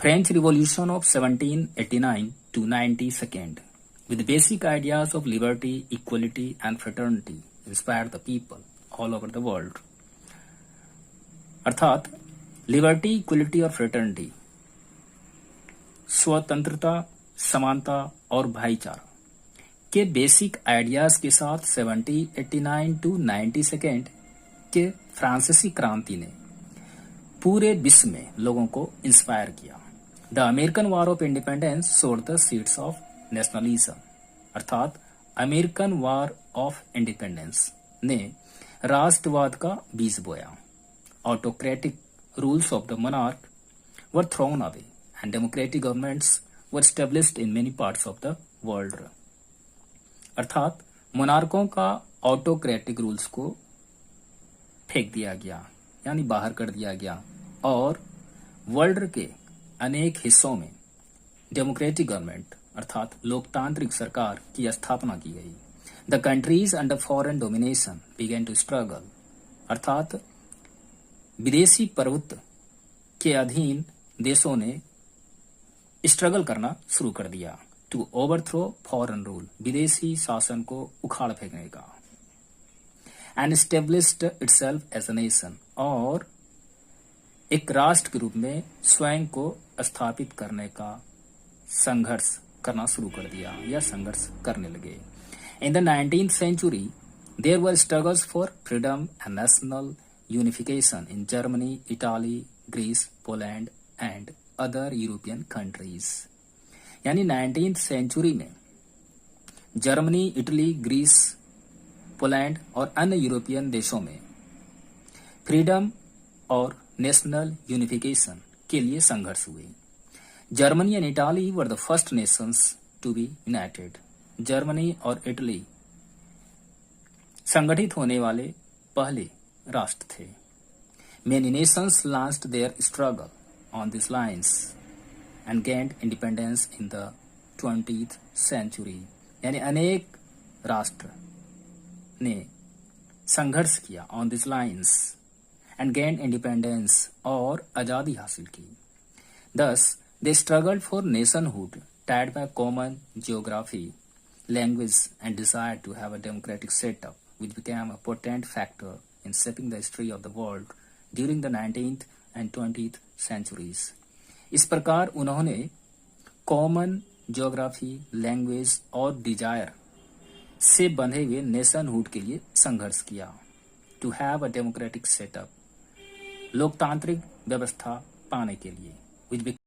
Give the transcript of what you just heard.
French Revolution of 1789 to 92nd, with basic ideas of liberty, equality, and fraternity, inspired the people all over the world. अर्थात liberty, equality और fraternity, स्वतंत्रता, समानता और भाईचारा के basic ideas के साथ 1789 टू 92nd के फ्रांसीसी क्रांति ने पूरे विश्व में लोगों को इंस्पायर किया. The American war of independence सोड द सीड्स ऑफ नेशनलिज्म, अर्थात अमेरिकन वॉर ऑफ इंडिपेंडेंस ने राष्ट्रवाद का बीज बोया. Autocratic rules of the monarch were thrown away and democratic governments were established in many parts of the world. अर्थात मोनार्कों का autocratic rules को फेंक दिया गया, यानी बाहर कर दिया गया, और वर्ल्ड के अनेक हिस्सों में डेमोक्रेटिक गवर्नमेंट अर्थात लोकतांत्रिक सरकार की स्थापना की गई. The countries under foreign domination began to struggle, अर्थात विदेशी प्रभुत्व के अधीन देशों ने स्ट्रगल करना शुरू कर दिया. टू ओवरथ्रो फॉरेन रूल, विदेशी शासन को उखाड़ फेंकने का. And established itself as a nation, और एक राष्ट्र के रूप में स्वयं को स्थापित करने का संघर्ष करना शुरू कर दिया या संघर्ष करने लगे. In the 19th century there were struggles for freedom and national unification in Germany, Italy, Greece, Poland and other European countries. यानी 19th century में जर्मनी, इटली, ग्रीस, पोलैंड और अन्य यूरोपियन देशों में फ्रीडम और नेशनल यूनिफिकेशन के लिए संघर्ष हुए. Germany and Italy were the first nations to be united. Germany और इटली संगठित होने वाले पहले राष्ट्र थे. Many nations launched their struggle on these lines and gained independence in the 20th century. यानी अनेक राष्ट्र ने संघर्ष किया on these lines and gained independence और आजादी हासिल की. Thus, they struggled for nationhood tied by common geography, language and desire to have a democratic setup, which became a potent factor in shaping the history of the world during the 19th and 20th centuries. इस प्रकार उन्होंने common geography, language और desire से बंधे हुए nationhood के लिए संघर्ष किया. To have a democratic setup, लोकतांत्रिक व्यवस्था पाने के लिए, which